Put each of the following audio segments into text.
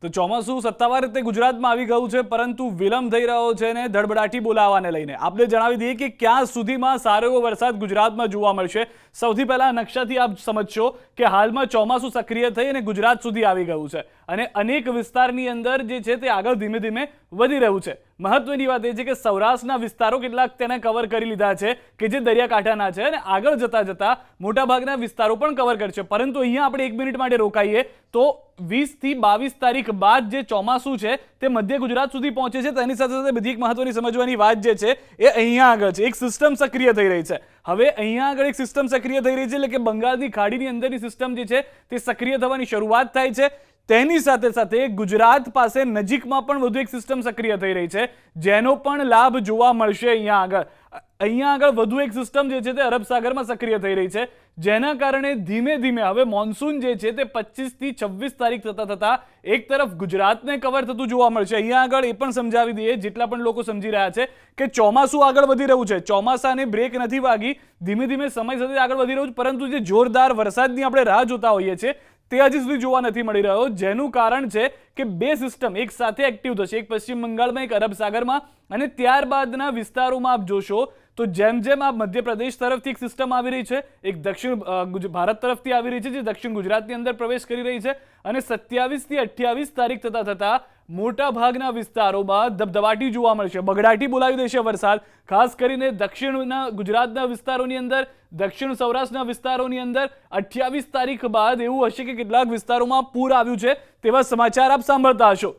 તો ચોમાસું સત્તાવાર રીતે ગુજરાતમાં આવી ગયું છે, પરંતુ વિલંબ થઈ રહ્યો છે ને ધડબડાટી બોલાવાને લઈને આપણે જણાવી દઈએ કે ક્યાં સુધીમાં સારો એવો વરસાદ ગુજરાતમાં જોવા મળશે। સૌથી પહેલા નકશાથી આપ સમજશો કે હાલમાં ચોમાસું સક્રિય થઈ અને ગુજરાત સુધી આવી ગયું છે અને અનેક વિસ્તારની અંદર જે છે તે આગળ ધીમે ધીમે વધી રહ્યું છે। મહત્વની વાત એ છે કે સૌરાષ્ટ્રના વિસ્તારો કેટલાક તેને કવર કરી લીધા છે કે જે દરિયાકાંઠાના છે અને આગળ જતા જતા મોટાભાગના વિસ્તારો પણ કવર કરશે। પરંતુ અહીંયા આપણે 1 મિનિટ માટે રોકાઈએ તો 20 થી 22 તારીખ બાદ જે ચોમાસું છે તે મધ્ય ગુજરાત સુધી પહોંચે છે। તેની સાથે સાથે બીજી એક મહત્વની સમજવાની વાત જે છે એ અહીંયા આગળ છે, એક સિસ્ટમ સક્રિય થઈ રહી છે। હવે અહીંયા આગળ એક સિસ્ટમ સક્રિય થઈ રહી છે એટલે કે બંગાળની ખાડીની અંદરની સિસ્ટમ જે છે તે સક્રિય થવાની શરૂઆત થાય છે। તેની સાથે સાથે ગુજરાત પાસે નજીકમાં પણ વધુ એક સિસ્ટમ સક્રિય થઈ રહી છે જેનો પણ લાભ જોવા મળશે। અહીંયા આગળ વધુ એક સિસ્ટમ જે છે તે અરબ સાગરમાં સક્રિય થઈ રહી છે, જેના કારણે ધીમે ધીમે હવે મોન્સૂન જે છે તે 25 થી 26 તારીખ થતા એક તરફ ગુજરાતને કવર થતું જોવા મળશે। અહીંયા આગળ એ પણ સમજાવી દઈએ જેટલા પણ લોકો સમજી રહ્યા છે કે ચોમાસું આગળ વધી રહ્યું છે, ચોમાસાને બ્રેક નથી વાગી, ધીમે ધીમે સમય સાથે આગળ વધી રહ્યું છે, પરંતુ જે જોરદાર વરસાદની આપણે રાહ જોતા હોઈએ છીએ તે હજી સુધી જોવા નથી મળી રહ્યો, જેનું કારણ છે કે બે સિસ્ટમ એક સાથે એક્ટિવ થશે, એક પશ્ચિમ બંગાળમાં, એક અરબ સાગરમાં અને ત્યારબાદના વિસ્તારોમાં આપ જોશો તો જેમ જેમ આ મધ્યપ્રદેશ તરફથી એક સિસ્ટમ આવી રહી છે, એક દક્ષિણ ભારત તરફથી આવી રહી છે જે દક્ષિણ ગુજરાતની અંદર પ્રવેશ કરી રહી છે અને 27 થી 28 તારીખ થતા મોટા ભાગના વિસ્તારોમાં ધબધબાટી જોવા મળશે, બગડાટી બોલાવી દેશે વરસાદ। ખાસ કરીને દક્ષિણના ગુજરાતના વિસ્તારોની અંદર, દક્ષિણ સૌરાષ્ટ્રના વિસ્તારોની અંદર 28 તારીખ બાદ એવું હશે કે કેટલાક વિસ્તારોમાં પૂર આવ્યું છે તેવા સમાચાર આપ સાંભળતા હશો।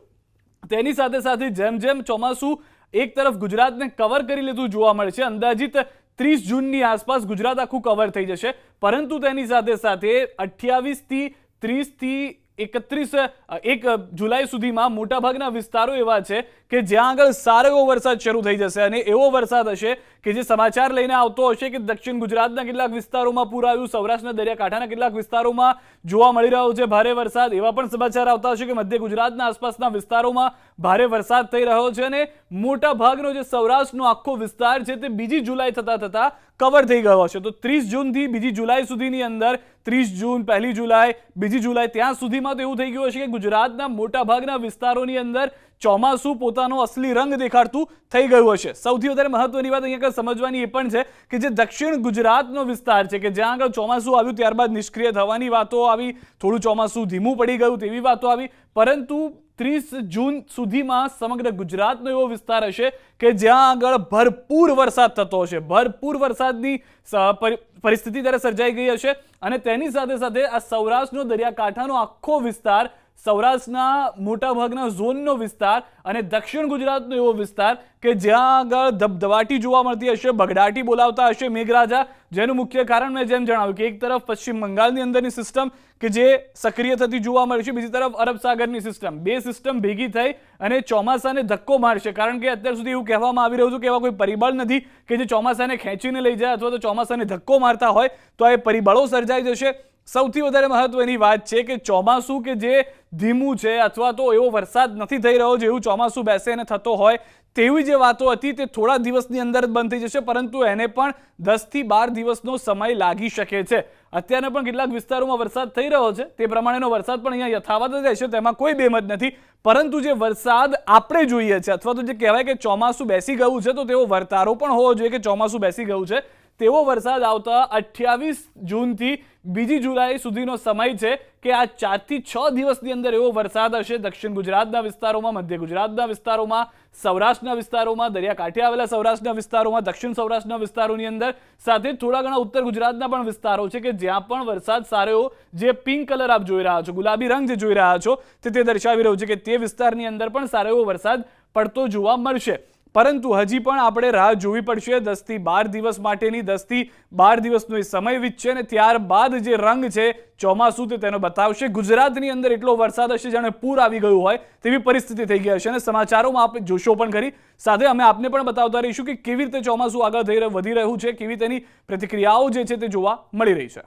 તેની સાથે સાથે જેમ જેમ ચોમાસું એક તરફ ગુજરાતને કવર કરી લીધું જોવા મળશે, અંદાજિત 30 જૂનની આસપાસ ગુજરાત આખું કવર થઈ જશે, પરંતુ તેની સાથે સાથે 28 થી 30 થી 1 જુલાઈ સુધીમાં મોટાભાગના વિસ્તારો એવા છે કે જ્યાં આગળ સારો એવો વરસાદ શરૂ થઈ જશે અને એવો વરસાદ હશે કે જે સમાચાર લઈને આવતો હશે કે દક્ષિણ ગુજરાતના કેટલાક વિસ્તારોમાં પૂર આવ્યું, સૌરાષ્ટ્રના દરિયાકાંઠાના કેટલાક વિસ્તારોમાં જોવા મળી રહ્યો છે ભારે વરસાદ, એવા પણ સમાચાર આવતા હશે કે મધ્ય ગુજરાતના આસપાસના વિસ્તારોમાં ભારે વરસાદ થઈ રહ્યો છે અને મોટા ભાગનો જે સૌરાષ્ટ્રનો આખો વિસ્તાર છે તે 2 જુલાઈ થતા કવર થઈ ગયો હશે। તો 30 જૂનથી 2 જુલાઈ સુધીની અંદર, 30 જૂન, 1 જુલાઈ, 2 જુલાઈ ત્યાં સુધીમાં તો એવું થઈ ગયું હશે કે ગુજરાતના મોટા ભાગના વિસ્તારોની અંદર ચોમાસું પોતાનો અસલી રંગ દેખાડતું થઈ ગયું હશે। સૌથી વધારે મહત્વની વાત અહીંયા સમજવાની એ પણ છે કે જે દક્ષિણ ગુજરાતનો વિસ્તાર છે કે જ્યાં આગળ ચોમાસું આવ્યું ત્યારબાદ નિષ્ક્રિય થવાની વાતો આવી, થોડું ચોમાસું ધીમું પડી ગયું તેવી વાતો આવી, પરંતુ 30 જૂન સુધીમાં સમગ્ર ગુજરાતનો એવો વિસ્તાર હશે કે જ્યાં આગળ ભરપૂર વરસાદ થતો હશે, ભરપૂર વરસાદની પરિસ્થિતિ ત્યારે સર્જાઈ ગઈ હશે અને તેની સાથે સાથે આ સૌરાષ્ટ્રનો દરિયાકાંઠાનો આખો વિસ્તાર, સૌરાષ્ટ્રના મોટાભાગના ઝોનનો વિસ્તાર અને દક્ષિણ ગુજરાતનો એવો વિસ્તાર કે જ્યાં આગળ ધબધબાટી જોવા મળતી હશે, બગડાટી બોલાવતા હશે મેઘરાજા, જેનું મુખ્ય કારણ મેં જેમ જણાવ્યું કે એક તરફ પશ્ચિમ બંગાળની અંદરની સિસ્ટમ કે જે સક્રિય થતી જોવા મળશે, બીજી તરફ અરબ સાગરની સિસ્ટમ, બે સિસ્ટમ ભેગી થઈ અને ચોમાસાને ધક્કો મારશે। કારણ કે અત્યાર સુધી એવું કહેવામાં આવી રહ્યું છે કે એવા કોઈ પરિબળ નથી કે જે ચોમાસાને ખેંચીને લઈ જાય અથવા તો ચોમાસાને ધક્કો મારતા હોય, તો આ પરિબળો સર્જાઈ જશે। સૌથી વધારે મહત્વની વાત છે કે ચોમાસું કે જે ધીમું છે અથવા તો એવો વરસાદ નથી થઈ રહ્યો જેવું ચોમાસું બેસે અને થતો હોય તેવી જે વાતો હતી તે થોડા દિવસની અંદર જ બંધ થઈ જશે, પરંતુ એને પણ 10 થી 12 દિવસનો સમય લાગી શકે છે। અત્યારે પણ કેટલાક વિસ્તારોમાં વરસાદ થઈ રહ્યો છે, તે પ્રમાણેનો વરસાદ પણ અહીંયા યથાવત જ રહેશે, તેમાં કોઈ બેમત નથી, પરંતુ જે વરસાદ આપણે જોઈએ છે અથવા તો જે કહેવાય કે ચોમાસું બેસી ગયું છે તો તેવો વર્તારો પણ હોવો જોઈએ કે ચોમાસું બેસી ગયું છે, તેવો વરસાદ આવતા 28 જૂનથી 2 જુલાઈ સુધીનો સમય છે કે આ 4 થી 6 દિવસની અંદર એવો વરસાદ હશે દક્ષિણ ગુજરાતના વિસ્તારોમાં, મધ્ય ગુજરાતના વિસ્તારોમાં, સૌરાષ્ટ્રના વિસ્તારોમાં, દરિયાકાંઠે આવેલા સૌરાષ્ટ્રના વિસ્તારોમાં, દક્ષિણ સૌરાષ્ટ્રના વિસ્તારોની અંદર, સાથે થોડા ઘણા ઉત્તર ગુજરાતના પણ વિસ્તારો છે કે જ્યાં પણ વરસાદ સારો એવો, જે પિંક કલર આપ જોઈ રહ્યા છો, ગુલાબી રંગ જે જોઈ રહ્યા છો તે દર્શાવી રહ્યું છે કે તે વિસ્તારની અંદર પણ સારો એવો વરસાદ પડતો જોવા મળશે। પરંતુ હજી પણ આપણે રાહ જોવી પડશે 10 થી 12 દિવસ માટેની, 10 થી 12 દિવસનો એ સમય વીતશે અને ત્યારબાદ જે રંગ છે ચોમાસું તે તેનો બતાવશે। ગુજરાતની અંદર એટલો વરસાદ હશે જાણે પૂર આવી ગયું હોય તેવી પરિસ્થિતિ થઈ ગઈ હશે અને સમાચારોમાં આપણે જોશો પણ ખરી, સાથે અમે આપને પણ બતાવતા રહીશું કે કેવી રીતે ચોમાસું આગળ વધી રહ્યું છે, કેવી તેની પ્રતિક્રિયાઓ જે છે તે જોવા મળી રહી છે।